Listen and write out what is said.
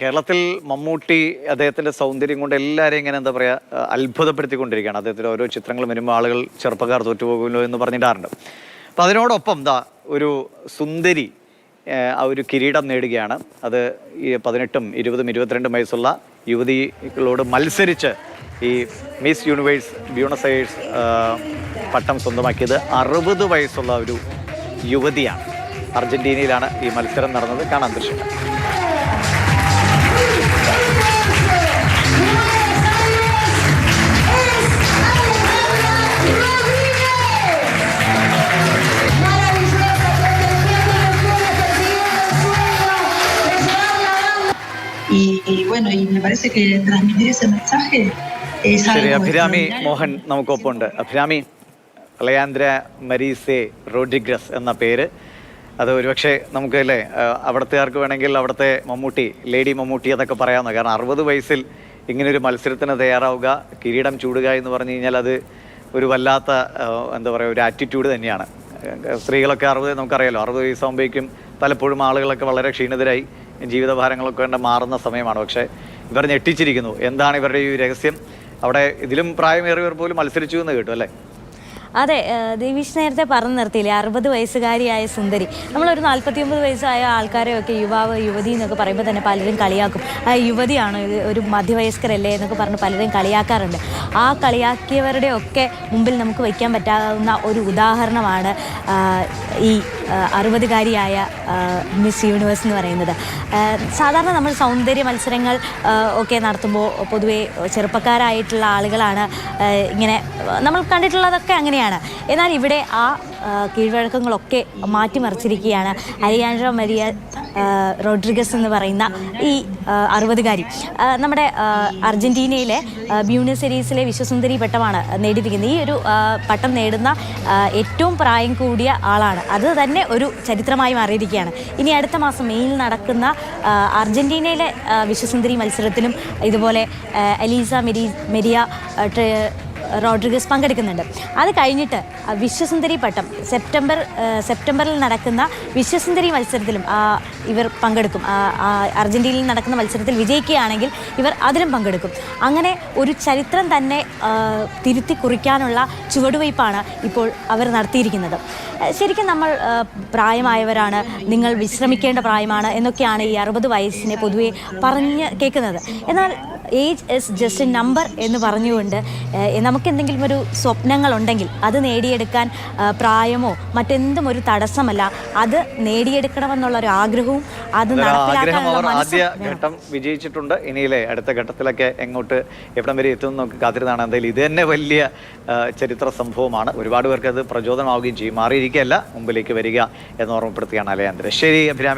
കേരളത്തിൽ മമ്മൂട്ടി അദ്ദേഹത്തിന്റെ സൗന്ദര്യം കൊണ്ട് എല്ലാവരെയും ഇങ്ങനെ എന്താ പറയുക അത്ഭുതപ്പെടുത്തിക്കൊണ്ടിരിക്കുകയാണ്. അദ്ദേഹത്തിന്റെ ഓരോ ചിത്രങ്ങൾ വരുമ്പോൾ ആളുകൾ ചെറുപ്പക്കാർ തോറ്റുപോകുമല്ലോ എന്ന് പറഞ്ഞിടാറുണ്ട്. അപ്പം അതിനോടൊപ്പം ഒരു സുന്ദരി ആ ഒരു കിരീടം നേടുകയാണ്. അത് ഈ 18, 20, 22 വയസ്സുള്ള യുവതികളോട് മത്സരിച്ച് ഈ മിസ് യൂണിവേഴ്സ് ബ്യൂണസ് അയേഴ്സ് പട്ടം സ്വന്തമാക്കിയത് 60 വയസ്സുള്ള ഒരു യുവതിയാണ്. അർജന്റീനയിലാണ് ഈ മത്സരം നടന്നത്. കാണാൻ ദൃശ്യങ്ങൾ. Y bueno, y me parece que transmitir ese mensaje es ശരി, algo അഭിരാമി extraordinario. മോഹൻ നമുക്കൊപ്പമുണ്ട്. അഭിരാമി, അലയാന്ദ്ര മരീസെ റോഡ്രിഗസ് എന്ന പേര്, അത് ഒരുപക്ഷെ നമുക്ക് അല്ലേ അവിടത്തുകാർക്ക് വേണമെങ്കിൽ അവിടുത്തെ മമ്മൂട്ടി, ലേഡി മമ്മൂട്ടി എന്നൊക്കെ പറയാവുന്ന. കാരണം 60 വയസ്സിൽ ഇങ്ങനൊരു മത്സരത്തിന് തയ്യാറാവുക, കിരീടം ചൂടുക എന്ന് പറഞ്ഞു കഴിഞ്ഞാൽ അത് ഒരു വല്ലാത്ത എന്താ പറയുക ഒരു ആറ്റിറ്റ്യൂഡ് തന്നെയാണ്. സ്ത്രീകളൊക്കെ 60 നമുക്കറിയാലോ, 60 വയസ്സാകുമ്പോഴേക്കും പലപ്പോഴും ആളുകളൊക്കെ വളരെ ക്ഷീണിതരായി ജീവിതഭാരങ്ങളൊക്കെ കൊണ്ട് മാറുന്ന സമയമാണ്. പക്ഷേ ഇവർ ഞെട്ടിച്ചിരിക്കുന്നു. എന്താണ് ഇവരുടെ ഈ രഹസ്യം? അവിടെ ഇതിലും പ്രായമേറിയവർ പോലും മത്സരിച്ചു എന്ന് കേട്ടു അല്ലേ? അതെ, ദേവീഷ് നേരത്തെ പറഞ്ഞു നിർത്തിയില്ലേ, 60 വയസ്സുകാരിയായ സുന്ദരി. നമ്മളൊരു 49 വയസ്സായ ആൾക്കാരെയൊക്കെ യുവാവ്, യുവതി എന്നൊക്കെ പറയുമ്പോൾ തന്നെ പലരും കളിയാക്കും. ആ യുവതിയാണോ, ഒരു മധ്യവയസ്കരല്ലേ എന്നൊക്കെ പറഞ്ഞ് പലരും കളിയാക്കാറുണ്ട്. ആ കളിയാക്കിയവരുടെ ഒക്കെ മുമ്പിൽ നമുക്ക് വയ്ക്കാൻ പറ്റാവുന്ന ഒരു ഉദാഹരണമാണ് ഈ 60-കാരിയായ മിസ് യൂണിവേഴ്സ് എന്ന് പറയുന്നത്. സാധാരണ നമ്മൾ സൗന്ദര്യ മത്സരങ്ങൾ ഒക്കെ നടത്തുമ്പോൾ പൊതുവേ ചെറുപ്പക്കാരായിട്ടുള്ള ആളുകളാണ് ഇങ്ങനെ നമ്മൾ കണ്ടിട്ടുള്ളതൊക്കെ അങ്ങനെയാണ്. എന്നാൽ ഇവിടെ ആ കീഴ്വഴക്കങ്ങളൊക്കെ മാറ്റിമറിച്ചിരിക്കുകയാണ് അലയാൻഡ്ര മരിയ റോഡ്രിഗസ് എന്ന് പറയുന്ന ഈ 60-കാരി. നമ്മുടെ അർജന്റീനയിലെ ബ്യൂണസ് അയേഴ്സിലെ വിശ്വസുന്ദരി പട്ടമാണ് നേടിയിരിക്കുന്നത്. ഈ ഒരു പട്ടം നേടുന്ന ഏറ്റവും പ്രായം കൂടിയ ആളാണ്. അത് തന്നെ ഒരു ചരിത്രമായി മാറിയിരിക്കുകയാണ്. ഇനി അടുത്ത മാസം മെയ്യിൽ നടക്കുന്ന അർജന്റീനയിലെ വിശ്വസുന്ദരി മത്സരത്തിലും ഇതുപോലെ എലീസ മെരിയ റോഡ്രിഗസ് പങ്കെടുക്കുന്നുണ്ട്. അത് കഴിഞ്ഞിട്ട് വിശ്വസുന്ദരി പട്ടം സെപ്റ്റംബറിൽ നടക്കുന്ന വിശ്വസുന്ദരി മത്സരത്തിലും ഇവർ പങ്കെടുക്കും. അർജന്റീനയിൽ നടക്കുന്ന മത്സരത്തിൽ വിജയിക്കുകയാണെങ്കിൽ ഇവർ അതിലും പങ്കെടുക്കും. അങ്ങനെ ഒരു ചരിത്രം തന്നെ തിരുത്തി കുറിക്കാനുള്ള ചുവടുവയ്പ്പാണ് ഇപ്പോൾ അവർ നടത്തിയിരിക്കുന്നത്. ശരിക്കും നമ്മൾ പ്രായമായവരാണ്, നിങ്ങൾ വിശ്രമിക്കേണ്ട പ്രായമാണ് എന്നൊക്കെയാണ് ഈ 60 വയസ്സിനെ പൊതുവെ പറഞ്ഞ് കേൾക്കുന്നത്. എന്നാൽ age is just A number എന്ന് പറഞ്ഞുകൊണ്ട് നമുക്കെന്തെങ്കിലും ഒരു സ്വപ്നങ്ങളുണ്ടെങ്കിൽ അത് നേടിയെടുക്കാൻ പ്രായമോ മറ്റെന്തും ഒരു തടസ്സമല്ല. അത് നേടിയെടുക്കണമെന്നുള്ളൊരു ആഗ്രഹവും അത് നടപ്പിലാക്കാനുള്ള ആദ്യ ഘട്ടം വിജയിച്ചിട്ടുണ്ട്. ഇനിയിലെ അടുത്ത ഘട്ടത്തിലൊക്കെ എങ്ങോട്ട് എവിടം വരെ എത്തുമെന്ന് നമുക്ക് കാത്തിരുന്നാണ്. എന്തായാലും ഇത് തന്നെ വലിയ ചരിത്ര സംഭവമാണ്. ഒരുപാട് പേർക്ക് അത് പ്രചോദനമാവുകയും ചെയ്യും. മാറിയിരിക്കുകയല്ല, മുമ്പിലേക്ക് വരിക എന്ന് ഓർമ്മപ്പെടുത്തുകയാണ് അലയാന്ദ്ര. ശരി അഭിരാമി.